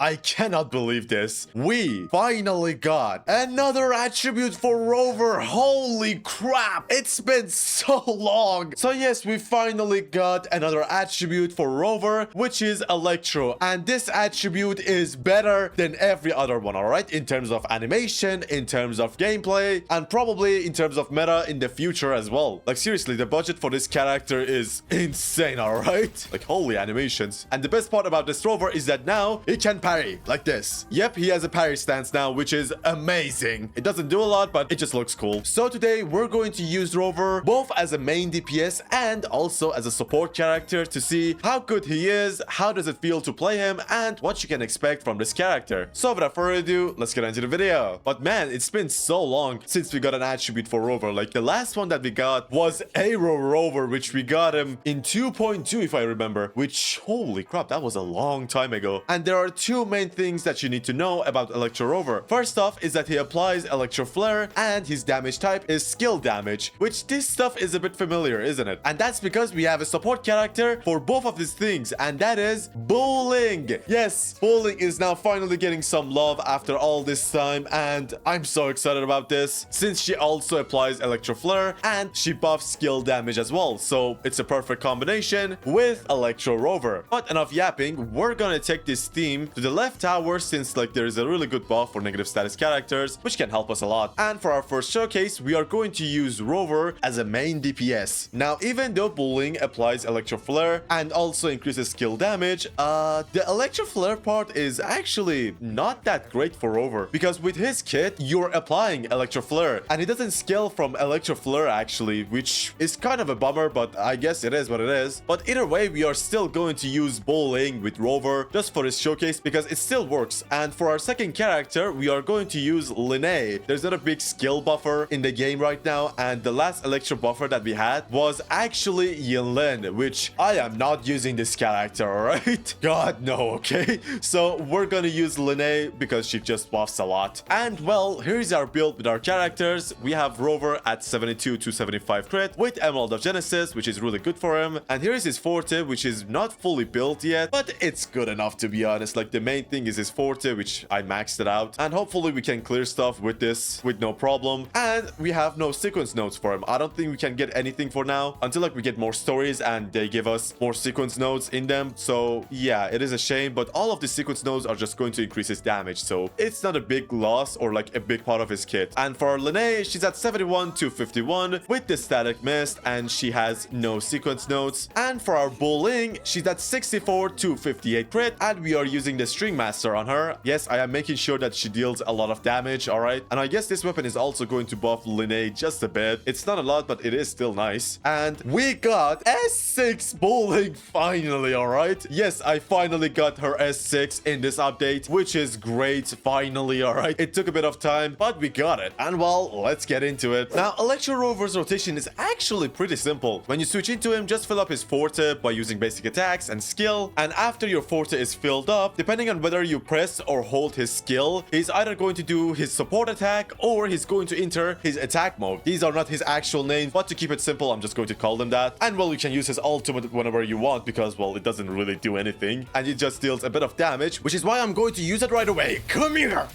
I cannot believe this. We finally got another attribute for Rover. Holy crap. It's been so long. So yes, we finally got another attribute for Rover, which is Electro. And this attribute is better than every other one, alright? In terms of animation, in terms of gameplay, and probably in terms of meta in the future as well. Like seriously, the budget for this character is insane, alright? Like holy animations. And the best part about this Rover is that now it can parry like this. Yep, he has a parry stance now, which is amazing. It doesn't do a lot, but it just looks cool. So today we're going to use Rover both as a main DPS and also as a support character to see how good he is, how does it feel to play him, and what you can expect from this character. So without further ado, let's get into the video. But man, it's been so long since we got an attribute for Rover. Like the last one that we got was Electro Rover, which we got him in 2.2 if I remember, which holy crap, that was a long time ago. And there are two main things that you need to know about Electro Rover. First off is that he applies Electro Flare and his damage type is skill damage, which this stuff is a bit familiar, isn't it? And that's because we have a support character for both of these things, and that is bowling. Yes, bowling is now finally getting some love after all this time, and I'm so excited about this since she also applies Electro Flare and she buffs skill damage as well. So it's a perfect combination with Electro Rover. But enough yapping, we're gonna take this theme to the left tower since like there is a really good buff for negative status characters, which can help us a lot. And for our first showcase, we are going to use Rover as a main DPS. Now, even though bowling applies Electro Flare and also increases skill damage, the Electro Flare part is actually not that great for Rover because with his kit, you're applying Electro Flare and it doesn't scale from Electro Flare actually, which is kind of a bummer, but I guess it is what it is. But either way, we are still going to use bowling with Rover just for this showcase because it still works. And for our second character, we are going to use Linné. There's not a big skill buffer in the game right now, and the last Electro buffer that we had was actually Yangyang, which I am not using this character, alright? God, no, okay? So we're gonna use Linné because she just buffs a lot. And well, here's our build with our characters. We have Rover at 72 to 75 crit with Emerald of Genesis, which is really good for him. And here's his Forte, which is not fully built yet, but it's good enough to be honest. Like the main thing is his Forte, which I maxed it out. And hopefully we can clear stuff with this with no problem. And we have no sequence nodes for him. I don't think we can get anything for now until like we get more stories and they give us more sequence nodes in them. So yeah, it is a shame, but all of the sequence nodes are just going to increase his damage. So it's not a big loss or like a big part of his kit. And for Linné, she's at 71 to 51 with the static mist and she has no sequence nodes. And for our bowling, she's at 64 to 58 crit and we are using the string master on her. Yes, I am making sure that she deals a lot of damage, all right? And I guess this weapon is also going to buff Linné just a bit. It's not a lot, but it is still nice. And we got S6 bowling finally, all right? Yes, I finally got her S6 in this update, which is great, finally, all right? It took a bit of time, but we got it. And well, let's get into it. Now, Electro Rover's rotation is actually pretty simple. When you switch into him, just fill up his Forte by using basic attacks and skill. And after your Forte is filled up, depending on whether you press or hold his skill, he's either going to do his support attack or he's going to enter his attack mode. These are not his actual names, but to keep it simple, I'm just going to call them that. And well, you can use his ultimate whenever you want because, well, it doesn't really do anything. And it just deals a bit of damage, which is why I'm going to use it right away. Come here!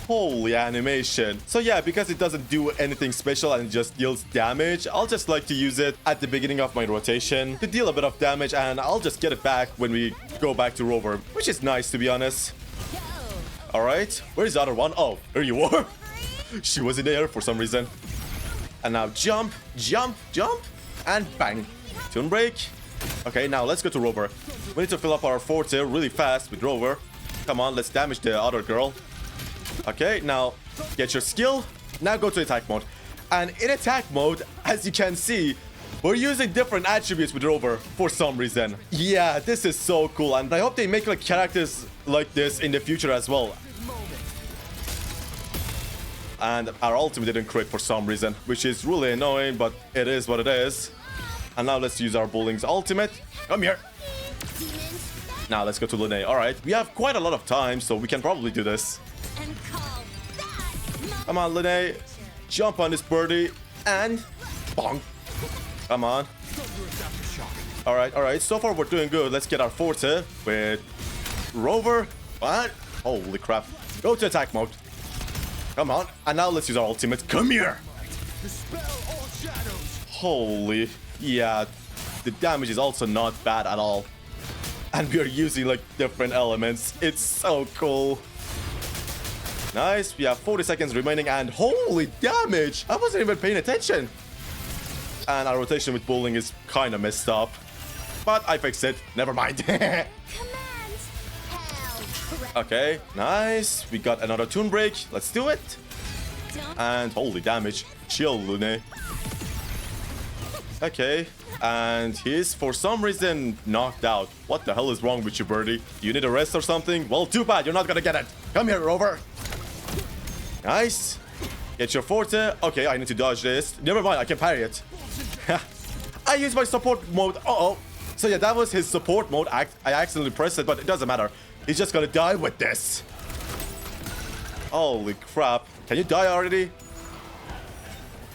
Holy animation. So yeah, because it doesn't do anything special and it just deals damage, I'll just like to use it at the beginning of my rotation to deal a bit of damage, and I'll just get it back when we go back to Rover, which is nice to be honest. Alright, where's the other one? Oh, here you are. She was in the air for some reason. And now jump, jump, jump, and bang. Tune break. Okay, now let's go to Rover. We need to fill up our Forte really fast with Rover. Come on, let's damage the other girl. Okay, now get your skill. Now go to attack mode. And in attack mode, as you can see, we're using different attributes with Rover for some reason. Yeah, this is so cool. And I hope they make like characters like this in the future as well. And our ultimate didn't crit for some reason, which is really annoying, but it is what it is. And now let's use our bowling's ultimate. Come here. Now let's go to Linné. All right, we have quite a lot of time, so we can probably do this. Come on, Linné. Jump on this birdie and bonk. Come on. All right. So far, we're doing good. Let's get our forte with Rover. What? Holy crap. Go to attack mode. Come on. And now let's use our ultimate. Come here. Holy. Yeah. The damage is also not bad at all. And we are using like different elements. It's so cool. Nice. We have 40 seconds remaining and holy damage. I wasn't even paying attention. And our rotation with bowling is kind of messed up. But I fixed it. Never mind. Okay. Nice. We got another toon break. Let's do it. And holy damage. Chill, Lune. Okay. And he's for some reason knocked out. What the hell is wrong with you, birdie? Do you need a rest or something? Well, too bad. You're not gonna get it. Come here, Rover. Nice. Get your forte. Okay, I need to dodge this. Never mind, I can parry it. I used my support mode. Uh-oh. So yeah, that was his support mode. I accidentally pressed it, but it doesn't matter. He's just gonna die with this. Holy crap. Can you die already?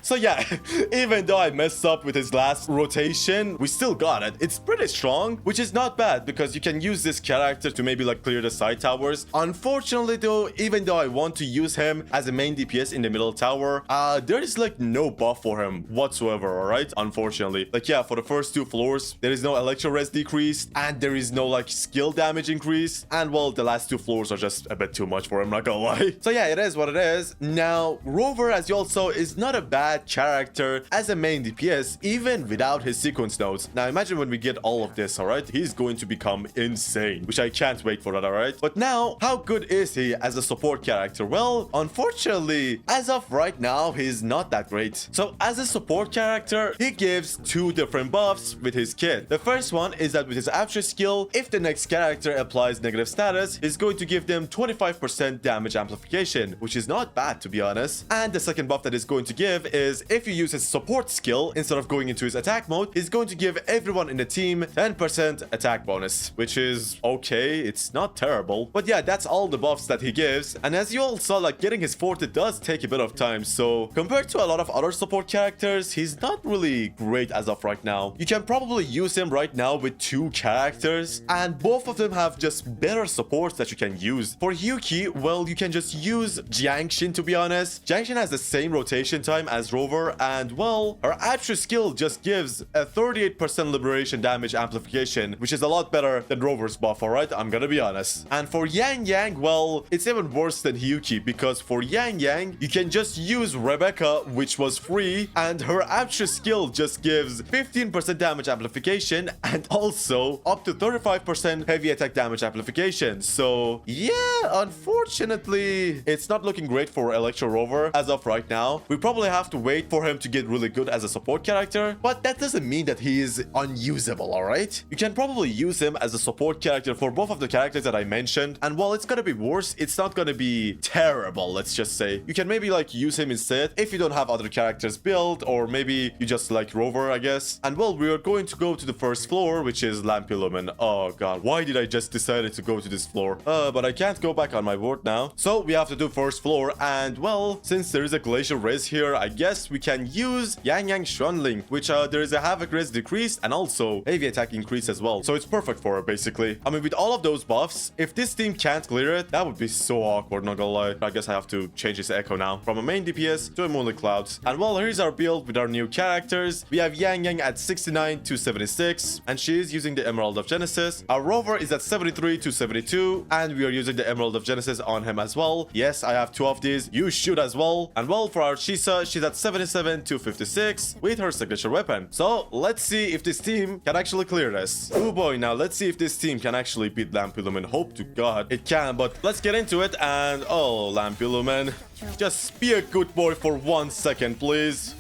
So yeah, even though I messed up with his last rotation, we still got it. It's pretty strong, which is not bad because you can use this character to maybe like clear the side towers. Unfortunately though, even though I want to use him as a main DPS in the middle tower, there is like no buff for him whatsoever, alright? Unfortunately. Like yeah, for the first 2 floors, there is no electro res decrease and there is no like skill damage increase. And well, the last 2 floors are just a bit too much for him, not gonna lie. So yeah, it is what it is. Now, Rover, as you all saw, is not a bad character as a main DPS even without his sequence nodes. Now imagine when we get all of this, all right? He's going to become insane, which I can't wait for that, all right? But now, how good is he as a support character? Well, unfortunately, as of right now, he's not that great. So as a support character, he gives 2 different buffs with his kit. The first one is that with his Apture skill, if the next character applies negative status, he's going to give them 25% damage amplification, which is not bad to be honest. And the second buff that is going to give is if you use his support skill instead of going into his attack mode, he's going to give everyone in the team 10% attack bonus, which is okay. It's not terrible. But yeah, that's all the buffs that he gives. And as you all saw, like getting his forte does take a bit of time. So compared to a lot of other support characters, he's not really great as of right now. You can probably use him right now with 2 characters and both of them have just better supports that you can use. For Yuki, well, you can just use Jiangshin to be honest. Jiangshin has the same rotation time as Rover and well, her Apture skill just gives a 38% liberation damage amplification, which is a lot better than Rover's buff, alright? I'm gonna be honest. And for Yangyang, well, it's even worse than Hyuki because for Yangyang, you can just use Rebecca, which was free, and her Apture skill just gives 15% damage amplification and also up to 35% heavy attack damage amplification. So yeah, unfortunately, it's not looking great for Electro Rover as of right now. We probably have to wait for him to get really good as a support character, but that doesn't mean that he is unusable, alright? You can probably use him as a support character for both of the characters that I mentioned, and while it's gonna be worse, it's not gonna be terrible, let's just say. You can maybe like use him instead if you don't have other characters built, or maybe you just like Rover, I guess. And well, we are going to go to the first floor, which is Lampilumen. Oh god, why did I just decide to go to this floor? But I can't go back on my word now. So we have to do first floor, and well, since there is a glacial res here, I guess we can use Yangyang Shunling, which there is a havoc res decrease and also heavy attack increase as well. So it's perfect for her basically. I mean, with all of those buffs, if this team can't clear it, that would be so awkward, not gonna lie. I guess I have to change this echo now from a main DPS to a Moonlit Clouds. And well, here's our build with our new characters. We have Yangyang at 69 to 76, and she is using the Emerald of Genesis. Our Rover is at 73 to 72, and we are using the Emerald of Genesis on him as well. Yes, I have 2 of these. You should as well. And well, for our Shisa, she's at 77 to 56 with her signature weapon. So let's see if this team can actually clear this. Oh boy, now let's see if this team can actually beat Lampilumen. Hope to god it can, but let's get into it. And oh, Lampilumen, just be a good boy for 1 second, please.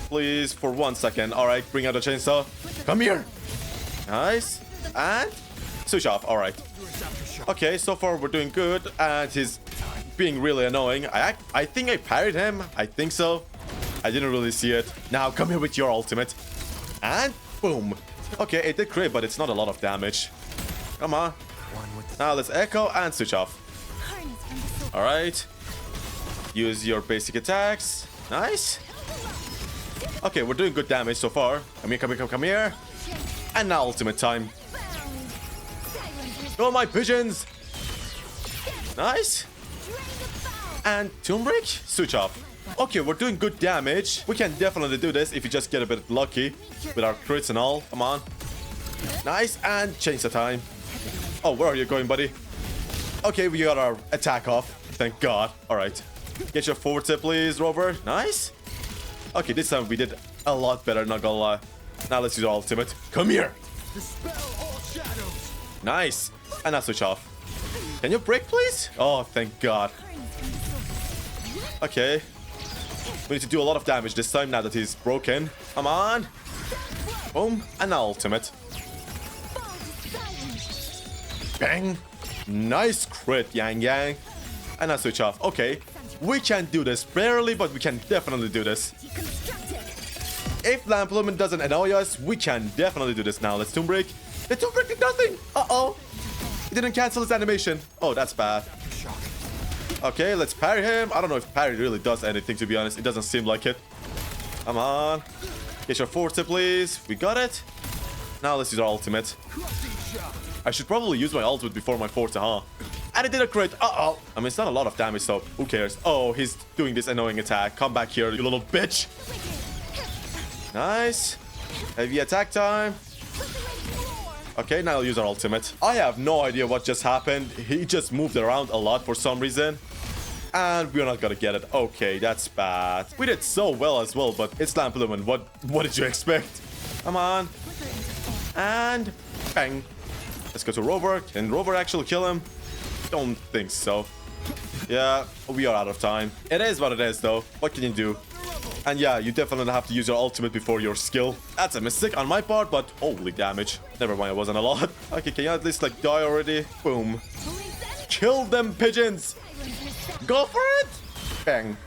Please, for 1 second. All right, bring out the chainsaw. Come here. Nice. And switch off. All right. Okay, so far we're doing good, and he's being really annoying. I think I parried him. I think so. I didn't really see it. Now come here with your ultimate. And boom. Okay, it did crit, but it's not a lot of damage. Come on. Now let's echo and switch off. All right. Use your basic attacks. Nice. Okay, we're doing good damage so far. Come here, come here, come here. And now ultimate time. Oh, my pigeons. Nice. And Tomb Break? Switch off. Okay, we're doing good damage. We can definitely do this if you just get a bit lucky with our crits and all. Come on. Nice. And change the time. Oh, where are you going, buddy? Okay, we got our attack off. Thank God. All right. Get your forward tip, please, Rover. Nice. Okay, this time we did a lot better, not gonna lie. Now let's use our ultimate. Come here. Nice. And now switch off. Can you break, please? Oh, thank God. Okay. We need to do a lot of damage this time now that he's broken. Come on. Boom. And now ultimate. Bang. Nice crit, Yangyang. And now switch off. Okay. We can do this. Barely, but we can definitely do this. If Lamp Lumen doesn't annoy us, we can definitely do this now. Let's Tomb Break. The Tomb Break did nothing. Uh-oh. He didn't cancel his animation. Oh, that's bad. Okay, let's parry him. I don't know if parry really does anything, to be honest. It doesn't seem like it. Come on. Get your forte, please. We got it. Now let's use our ultimate. I should probably use my ultimate before my forte, huh? And it did a crit. Uh-oh. I mean, it's not a lot of damage, so who cares? Oh, he's doing this annoying attack. Come back here, you little bitch. Nice. Heavy attack time. Okay, now I'll use our ultimate. I have no idea what just happened. He just moved around a lot for some reason. And we're not gonna get it. Okay, that's bad. We did so well as well, but it's Lamp Lumen. What did you expect? Come on. And bang. Let's go to Rover. Can Rover actually kill him? Don't think so. Yeah, we are out of time. It is what it is, though. What can you do? And yeah, you definitely have to use your ultimate before your skill. That's a mistake on my part, but holy damage. Never mind, it wasn't a lot. Okay, can you at least, like, die already? Boom. Kill them pigeons! Go for it! Bang.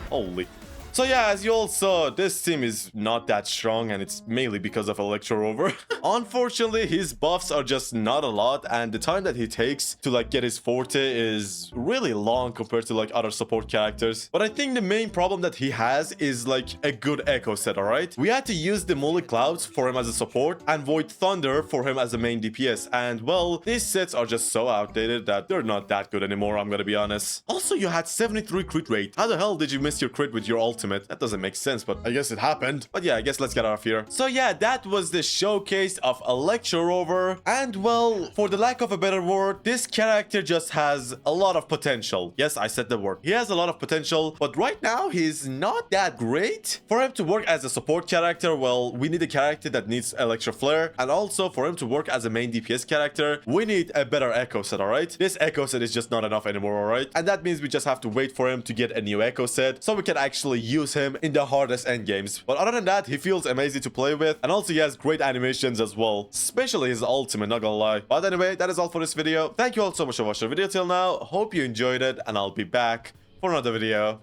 Holy. So yeah, as you all saw, this team is not that strong, and it's mainly because of Electro Rover. Unfortunately, his buffs are just not a lot, and the time that he takes to like get his forte is really long compared to like other support characters. But I think the main problem that he has is like a good echo set, alright? We had to use the Molly Clouds for him as a support and Void Thunder for him as a main DPS, and well, these sets are just so outdated that they're not that good anymore, I'm gonna be honest. Also, you had 73 crit rate. How the hell did you miss your crit with your ultimate? That doesn't make sense, but I guess it happened. But yeah, I guess let's get out of here. So yeah, that was the showcase of Electro Rover. And well, for the lack of a better word, this character just has a lot of potential. Yes, I said the word. He has a lot of potential, but right now he's not that great. For him to work as a support character, well, we need a character that needs Electro Flare. And also for him to work as a main DPS character, we need a better echo set, alright? This echo set is just not enough anymore, alright? And that means we just have to wait for him to get a new echo set so we can actually use him in the hardest end games. But other than that, he feels amazing to play with, and also he has great animations as well, especially his ultimate, not gonna lie. But anyway, that is all for this video. Thank you all so much for watching the video till now. Hope you enjoyed it, and I'll be back for another video.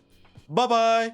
Bye bye.